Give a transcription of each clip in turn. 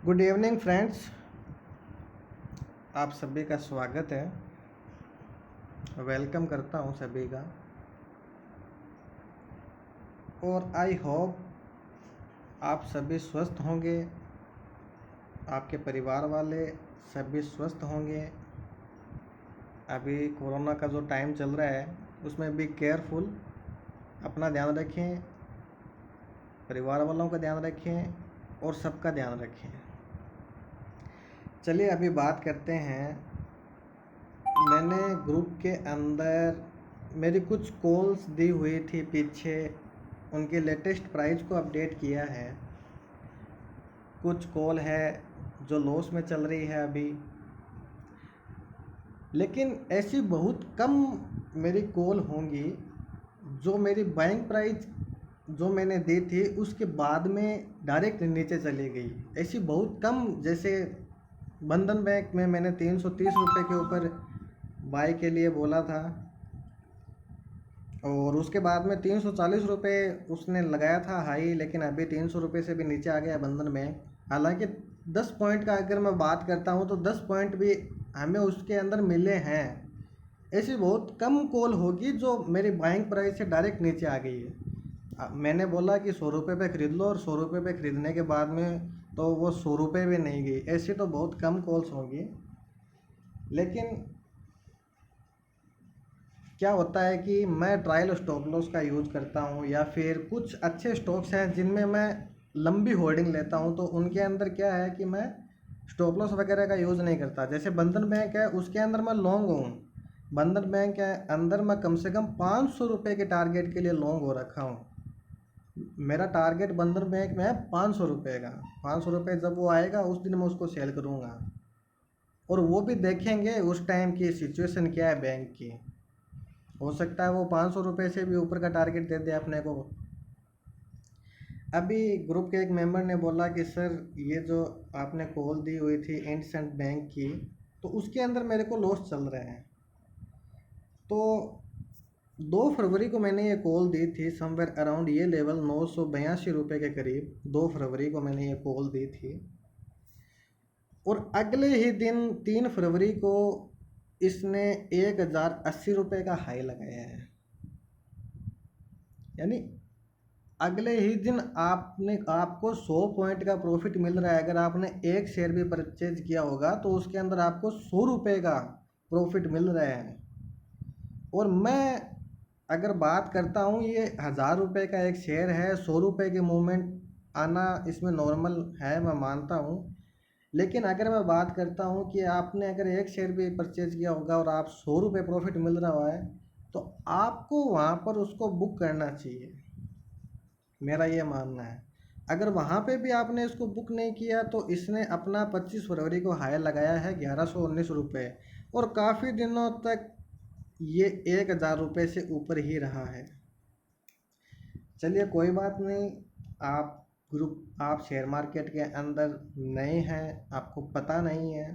Good evening friends, आप सभी का स्वागत है। वेलकम करता हूं सभी का और आई होप आप सभी स्वस्थ होंगे, आपके परिवार वाले सभी स्वस्थ होंगे। अभी कोरोना का जो टाइम चल रहा है उसमें भी केयरफुल, अपना ध्यान रखें, परिवार वालों का ध्यान रखें और सबका ध्यान रखें। चलिए अभी बात करते हैं। मैंने ग्रुप के अंदर मेरी कुछ कॉल्स दी हुई थी पीछे, उनके लेटेस्ट प्राइस को अपडेट किया है। कुछ कॉल है जो लॉस में चल रही है अभी, लेकिन ऐसी बहुत कम मेरी कॉल होंगी जो मेरी बाइंग प्राइस जो मैंने दी थी उसके बाद में डायरेक्ट नीचे चली गई। ऐसी बहुत कम, जैसे बंधन बैंक में मैंने 330 रुपये के ऊपर बाई के लिए बोला था और उसके बाद में 340 रुपये उसने लगाया था हाई, लेकिन अभी 300 रुपये से भी नीचे आ गया बंधन बैंक। हालांकि 10 पॉइंट का अगर मैं बात करता हूं तो 10 पॉइंट भी हमें उसके अंदर मिले हैं। ऐसी बहुत कम कॉल होगी जो मेरी बाइंग प्राइस से डायरेक्ट नीचे आ गई है। मैंने बोला कि 100 रुपये पे ख़रीद लो और 100 रुपये पे ख़रीदने के बाद में तो वो 100 रुपये भी नहीं गई। ऐसी तो बहुत कम कॉल्स होंगी। लेकिन क्या होता है कि मैं ट्रायल स्टॉप लॉस का यूज़ करता हूँ या फिर कुछ अच्छे स्टॉक्स हैं जिनमें मैं लंबी होल्डिंग लेता हूँ, तो उनके अंदर क्या है कि मैं स्टॉप लॉस वगैरह का यूज़ नहीं करता। जैसे बंधन बैंक है, उसके अंदर मैं लॉन्ग हूँ। बंधन बैंक के अंदर मैं कम से कम 500 रुपये के टारगेट के लिए लॉन्ग हो रखा हूँ। मेरा टारगेट बंधन बैंक में है 500 रुपये का। 500 रुपये जब वो आएगा उस दिन मैं उसको सेल करूँगा, और वो भी देखेंगे उस टाइम की सिचुएशन क्या है बैंक की। हो सकता है वो 500 रुपये से भी ऊपर का टारगेट दे दे अपने को। अभी ग्रुप के एक मेंबर ने बोला कि सर ये जो आपने कॉल दी हुई थी इंडसइंड बैंक की, तो उसके अंदर मेरे को लॉस चल रहे हैं। तो 2 फरवरी को मैंने ये कॉल दी थी, समवेयर अराउंड ये लेवल 982 रुपये के करीब 2 फरवरी को मैंने ये कॉल दी थी। और अगले ही दिन 3 फरवरी को इसने 1080 रुपये का हाई लगाया है। यानी अगले ही दिन आपको 100 पॉइंट का प्रॉफिट मिल रहा है। अगर आपने एक शेयर भी परचेज किया होगा तो उसके अंदर आपको 100 रुपये का प्रॉफिट मिल रहा है। और मैं अगर बात करता हूँ, ये 1000 रुपये का एक शेयर है, 100 रुपये के मूवमेंट आना इसमें नॉर्मल है, मैं मानता हूँ। लेकिन अगर मैं बात करता हूँ कि आपने अगर एक शेयर भी परचेज किया होगा और आप 100 रुपये प्रॉफिट मिल रहा है, तो आपको वहाँ पर उसको बुक करना चाहिए, मेरा ये मानना है। अगर वहाँ पे भी आपने इसको बुक नहीं किया तो इसने अपना 25 फरवरी को हाई लगाया है 1119 रुपये, और काफ़ी दिनों तक ये 1000 रुपये से ऊपर ही रहा है। चलिए कोई बात नहीं, आप शेयर मार्केट के अंदर नए हैं, आपको पता नहीं है।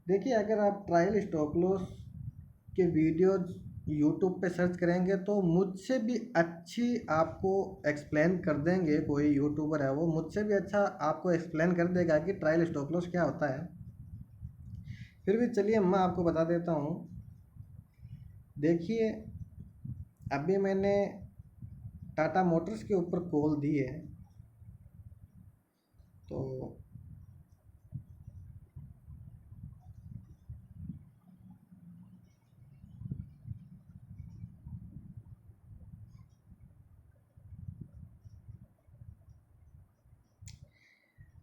देखिए, अगर आप ट्रायल स्टॉप लॉस के वीडियोज यूट्यूब पे सर्च करेंगे तो मुझसे भी अच्छी आपको एक्सप्लेन कर देंगे। कोई यूट्यूबर है वो मुझसे भी अच्छा आपको एक्सप्लेन कर देगा कि ट्रायल स्टॉप लॉस क्या होता है। फिर भी चलिए मैं आपको बता देता हूँ। देखिए, अभी मैंने टाटा मोटर्स के ऊपर कॉल दी है, तो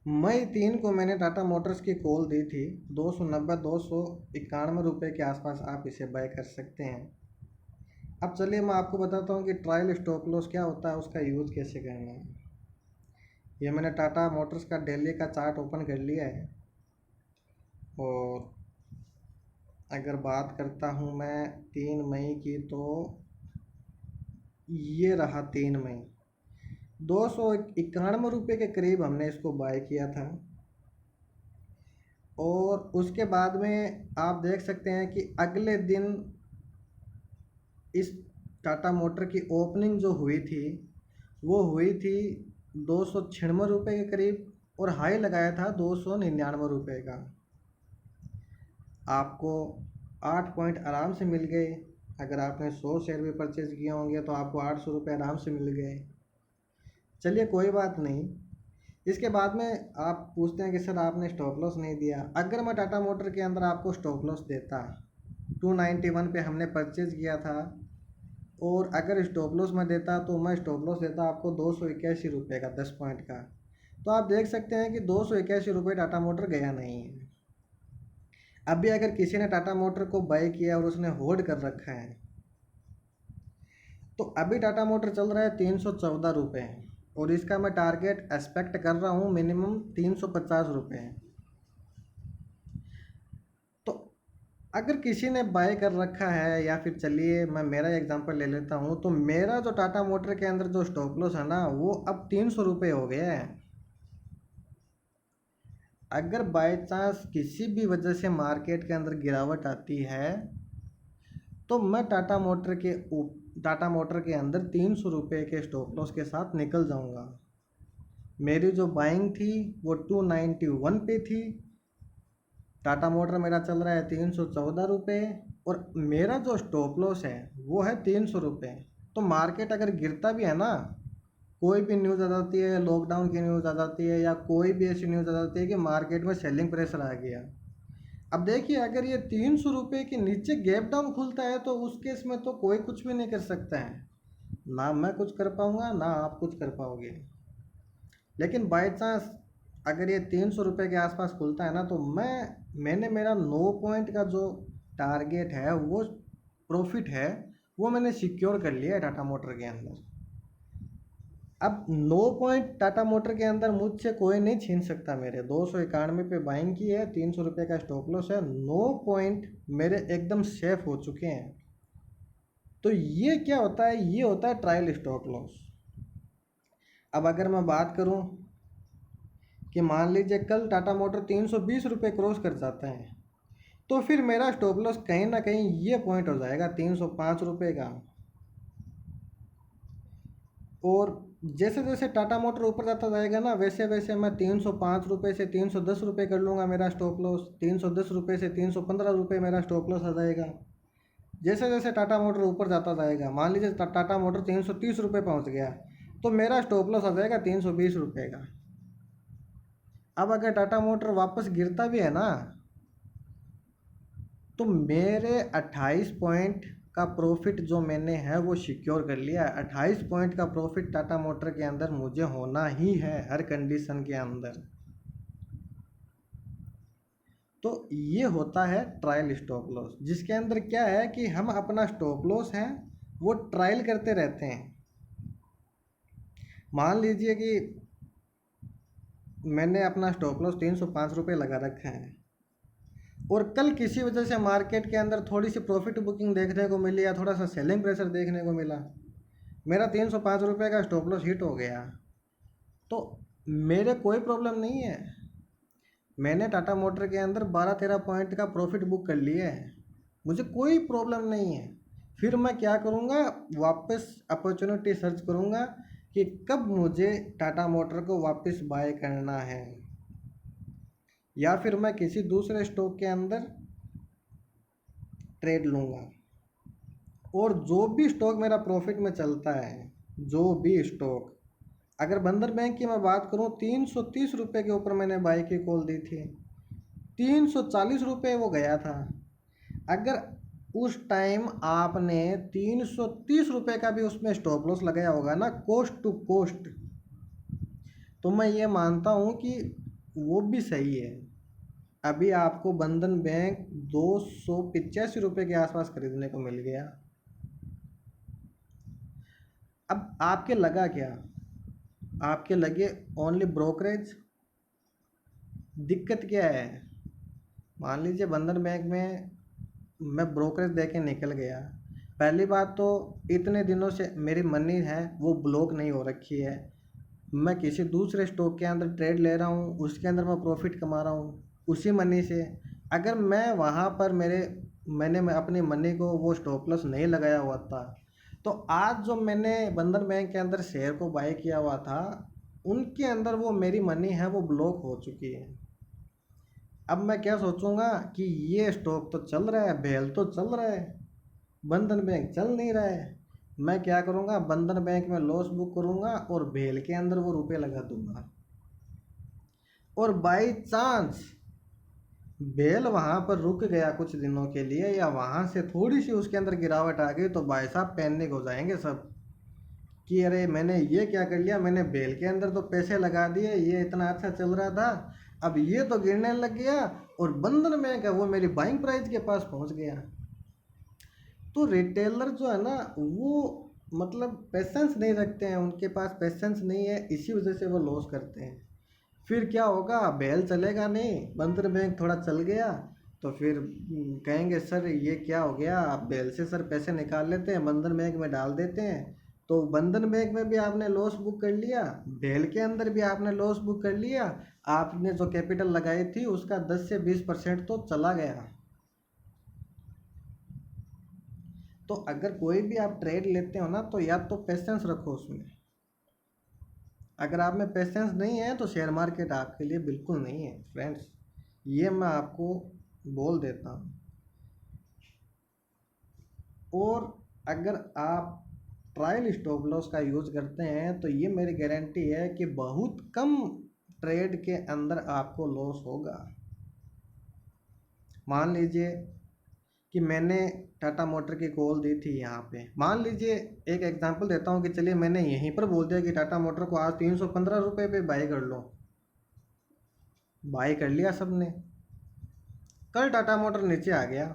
मई 3 को मैंने टाटा मोटर्स की कॉल दी थी। 291 रुपये के आसपास आप इसे बाय कर सकते हैं। अब चलिए मैं आपको बताता हूँ कि ट्रायल स्टॉप लॉस क्या होता है, उसका यूज़ कैसे करना है। ये मैंने टाटा मोटर्स का डेली का चार्ट ओपन कर लिया है, और अगर बात करता हूँ मैं 3 मई की, तो ये रहा 3 मई, 291 रुपये के करीब हमने इसको बाय किया था। और उसके बाद में आप देख सकते हैं कि अगले दिन इस टाटा मोटर की ओपनिंग जो हुई थी वो हुई थी 296 रुपये के करीब। और हाई लगाया था 299 रुपये का। आपको 8 पॉइंट आराम से मिल गए। अगर आपने 100 शेयर भी परचेज किए होंगे तो आपको 800 रुपये आराम से मिल गए। चलिए कोई बात नहीं। इसके बाद में आप पूछते हैं कि सर आपने स्टॉप लॉस नहीं दिया। अगर मैं टाटा मोटर के अंदर आपको स्टॉप लॉस देता, 291 पे हमने परचेज किया था, और अगर स्टॉप लॉस में देता तो मैं स्टॉप लॉस देता आपको 281 रुपये का, 10 पॉइंट का। तो आप देख सकते हैं कि 281 रुपये टाटा मोटर गया नहीं है। अभी अगर किसी ने टाटा मोटर को बाय किया और उसने होल्ड कर रखा है, तो अभी टाटा मोटर चल रहा है 314 रुपये, और इसका मैं टारगेट एक्सपेक्ट कर रहा हूँ मिनिमम 350 रुपये। तो अगर किसी ने बाय कर रखा है, या फिर चलिए मैं मेरा एग्जांपल ले लेता हूँ, तो मेरा जो टाटा मोटर के अंदर जो स्टॉप लॉस है ना, वो अब 300 रुपये हो गया है। अगर बाय चांस किसी भी वजह से मार्केट के अंदर गिरावट आती है, तो मैं टाटा मोटर के अंदर 300 रुपये के स्टॉप लॉस के साथ निकल जाऊंगा। मेरी जो बाइंग थी वो 291 पे थी। टाटा मोटर मेरा चल रहा है 314 रुपये, और मेरा जो स्टॉप लॉस है वो है 300 रुपये। तो मार्केट अगर गिरता भी है ना, कोई भी न्यूज़ आ जाती है, लॉकडाउन की न्यूज़ आ जाती है, या कोई भी ऐसी न्यूज़ आ जाती है कि मार्केट में सेलिंग प्रेशर आ गया, अब देखिए अगर ये 300 रुपये के नीचे गैप डाउन खुलता है तो उस केस में तो कोई कुछ भी नहीं कर सकता है। ना मैं कुछ कर पाऊँगा, ना आप कुछ कर पाओगे। लेकिन बाय चांस अगर ये 300 रुपये के आसपास खुलता है ना, तो मैंने मेरा 9 पॉइंट का जो टारगेट है, वो प्रॉफिट है, वो मैंने सिक्योर कर लिया है टाटा मोटर के अंदर। अब 9 पॉइंट टाटा मोटर के अंदर मुझसे कोई नहीं छीन सकता। मेरे 291 पे बाइंग की है, 300 रुपये का स्टॉप लॉस है, 9 पॉइंट मेरे एकदम सेफ हो चुके हैं। तो ये क्या होता है, ये होता है ट्रायल स्टॉप लॉस। अब अगर मैं बात करूं कि मान लीजिए कल टाटा मोटर 320 रुपये क्रॉस कर जाता है, तो फिर मेरा स्टॉप लॉस कहीं ना कहीं ये पॉइंट हो जाएगा 305 रुपये का। और जैसे जैसे टाटा मोटर ऊपर जाता जाएगा ना, वैसे वैसे मैं 305 रुपये से 310 रुपये कर लूँगा मेरा स्टॉप लॉस। 310 रुपये से 315 रुपये मेरा स्टॉप लॉस आ जाएगा। जैसे जैसे टाटा मोटर ऊपर जाता जाएगा, मान लीजिए टाटा मोटर 330 रुपये पहुँच गया, तो मेरा स्टॉप लॉस आ जाएगा 320 रुपये का। अब अगर टाटा मोटर वापस गिरता भी है ना, तो मेरे 28 पॉइंट का प्रॉफिट जो मैंने है वो सिक्योर कर लिया है। 28 पॉइंट का प्रॉफिट टाटा मोटर के अंदर मुझे होना ही है हर कंडीशन के अंदर। तो ये होता है ट्रायल स्टॉप लॉस, जिसके अंदर क्या है कि हम अपना स्टॉप लॉस है वो ट्रायल करते रहते हैं। मान लीजिए कि मैंने अपना स्टॉप लॉस 305 रुपये लगा रखा है, और कल किसी वजह से मार्केट के अंदर थोड़ी सी प्रॉफिट बुकिंग देखने को मिली, या थोड़ा सा सेलिंग प्रेशर देखने को मिला, मेरा 305 रुपये का स्टॉप लॉस हिट हो गया, तो मेरे कोई प्रॉब्लम नहीं है। मैंने टाटा मोटर के अंदर 12-13 पॉइंट का प्रॉफिट बुक कर लिया है, मुझे कोई प्रॉब्लम नहीं है। फिर मैं क्या करूँगा, वापस अपॉर्चुनिटी सर्च करूँगा कि कब मुझे टाटा मोटर को वापस बाय करना है, या फिर मैं किसी दूसरे स्टॉक के अंदर ट्रेड लूँगा। और जो भी स्टॉक मेरा प्रॉफिट में चलता है, जो भी स्टॉक, अगर बंधन बैंक की मैं बात करूँ, 330 रुपये के ऊपर मैंने बाय की कॉल दी थी, 340 रुपये वो गया था। अगर उस टाइम आपने 330 रुपये का भी उसमें स्टॉप लॉस लगाया होगा ना, कोस्ट टू कोस्ट, तो मैं ये मानता हूँ कि वो भी सही है। अभी आपको बंधन बैंक 285 रुपये के आसपास खरीदने को मिल गया। अब आपके लगा क्या, आपके लगे ओनली ब्रोकरेज। दिक्कत क्या है, मान लीजिए बंधन बैंक में मैं ब्रोकरेज दे के निकल गया। पहली बात तो इतने दिनों से मेरी मनी है वो ब्लॉक नहीं हो रखी है, मैं किसी दूसरे स्टॉक के अंदर ट्रेड ले रहा हूँ, उसके अंदर मैं प्रॉफिट कमा रहा हूँ उसी मनी से। अगर मैं वहाँ पर मैंने अपनी मनी को वो स्टॉप लॉस नहीं लगाया हुआ था, तो आज जो मैंने बंधन बैंक के अंदर शेयर को बाय किया हुआ था, उनके अंदर वो मेरी मनी है वो ब्लॉक हो चुकी है। अब मैं क्या सोचूंगा कि ये स्टॉक तो चल रहा है, भेल तो चल रहा है, बंधन बैंक चल नहीं रहा है। मैं क्या करूंगा, बंधन बैंक में लॉस बुक करूंगा और भेल के अंदर वो रुपए लगा दूंगा। और बाई चांस भेल वहां पर रुक गया कुछ दिनों के लिए, या वहां से थोड़ी सी उसके अंदर गिरावट आ गई, तो भाई साहब पैनिक हो जाएंगे सब कि अरे मैंने ये क्या कर लिया, मैंने बेल के अंदर तो पैसे लगा दिए, ये इतना अच्छा चल रहा था, अब ये तो गिरने लग गया और बंधन बैंक है वो मेरी बाइंग प्राइस के पास पहुंच गया। तो रिटेलर जो है ना वो मतलब पेशेंस नहीं रखते हैं, उनके पास पेशेंस नहीं है, इसी वजह से वो लॉस करते हैं। फिर क्या होगा, बेल चलेगा नहीं, बंधन बैंक थोड़ा चल गया तो फिर कहेंगे सर ये क्या हो गया, आप बेल से सर पैसे निकाल लेते हैं बंधन बैंक में डाल देते हैं। तो बंधन बैंक में भी आपने लॉस बुक कर लिया, बेल के अंदर भी आपने लॉस बुक कर लिया, आपने जो कैपिटल लगाई थी उसका 10 से 20% तो चला गया। तो अगर कोई भी आप ट्रेड लेते हो ना तो या तो पेशेंस रखो उसमें, अगर आप में पेशेंस नहीं है तो शेयर मार्केट आपके लिए बिल्कुल नहीं है फ्रेंड्स, ये मैं आपको बोल देता हूँ। और अगर आप ट्रायल स्टॉप लॉस का यूज़ करते हैं तो ये मेरी गारंटी है कि बहुत कम ट्रेड के अंदर आपको लॉस होगा। मान लीजिए कि मैंने टाटा मोटर की कॉल दी थी यहाँ पे, मान लीजिए एक एग्जांपल देता हूँ कि चलिए मैंने यहीं पर बोल दिया कि टाटा मोटर को आज 315 रुपये पे बाई कर लो, बाई कर लिया सबने, कल टाटा मोटर नीचे आ गया।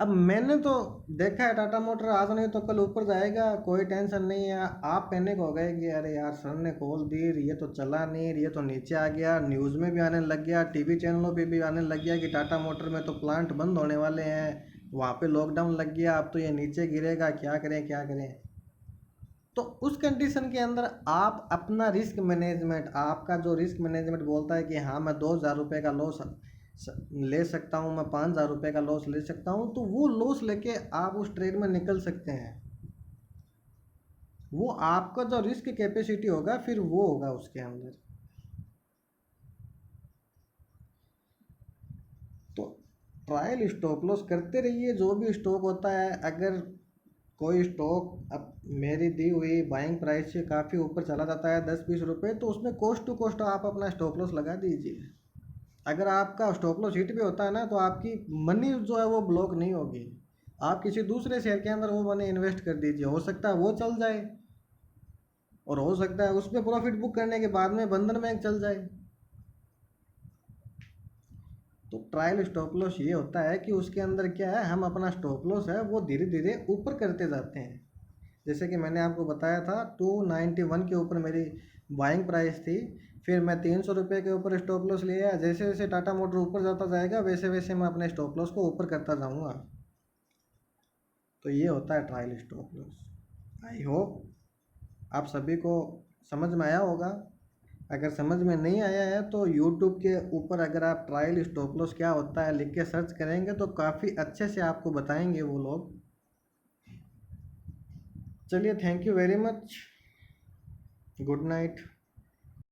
अब मैंने तो देखा है टाटा मोटर आज नहीं तो कल ऊपर जाएगा, कोई टेंशन नहीं है, आप पैनिक हो गए कि अरे यार सर ने कॉल दी, ये तो चला नहीं, ये तो नीचे आ गया, न्यूज़ में भी आने लग गया, टीवी चैनलों पे भी आने लग गया कि टाटा मोटर में तो प्लांट बंद होने वाले हैं, वहाँ पे लॉकडाउन लग गया, अब तो ये नीचे गिरेगा, क्या करें क्या करें। तो उस कंडीशन के अंदर आप अपना रिस्क मैनेजमेंट, आपका जो रिस्क मैनेजमेंट बोलता है कि हाँ मैं 2,000 रुपये का लॉस ले सकता हूँ, मैं 5,000 रुपये का लॉस ले सकता हूँ, तो वो लॉस लेके आप उस ट्रेड में निकल सकते हैं। वो आपका जो रिस्क कैपेसिटी होगा फिर वो होगा उसके अंदर। तो ट्रायल स्टॉप लॉस करते रहिए, जो भी स्टॉक होता है, अगर कोई स्टॉक अब मेरी दी हुई बाइंग प्राइस से काफ़ी ऊपर चला जाता है 10-20 रुपये, तो उसमें कोस्ट टू कोस्ट आप अपना स्टॉप लॉस लगा दीजिए। अगर आपका स्टॉप लॉस हिट भी होता है ना तो आपकी मनी जो है वो ब्लॉक नहीं होगी, आप किसी दूसरे शेयर के अंदर वो मनी इन्वेस्ट कर दीजिए, हो सकता है वो चल जाए और हो सकता है उस पर प्रॉफिट बुक करने के बाद में बंधन बैंक चल जाए। तो ट्रायल स्टॉप लॉस ये होता है कि उसके अंदर क्या है, हम अपना स्टॉप लॉस है वो धीरे धीरे ऊपर करते जाते हैं। जैसे कि मैंने आपको बताया था 291 के ऊपर मेरी बाइंग प्राइस थी, फिर मैं 300 रुपये के ऊपर स्टॉप लॉस लिया, जैसे जैसे टाटा मोटर ऊपर जाता जाएगा वैसे वैसे मैं अपने स्टॉप लॉस को ऊपर करता जाऊँगा। तो ये होता है trial stop loss. I hope आप सभी को समझ में आया होगा। अगर समझ में नहीं आया है तो यूट्यूब के ऊपर अगर आप ट्रायल स्टॉप लॉस क्या होता है लिख के सर्च करेंगे तो काफ़ी अच्छे से आपको बताएंगे वो लोग। चलिए, thank you very much, good night.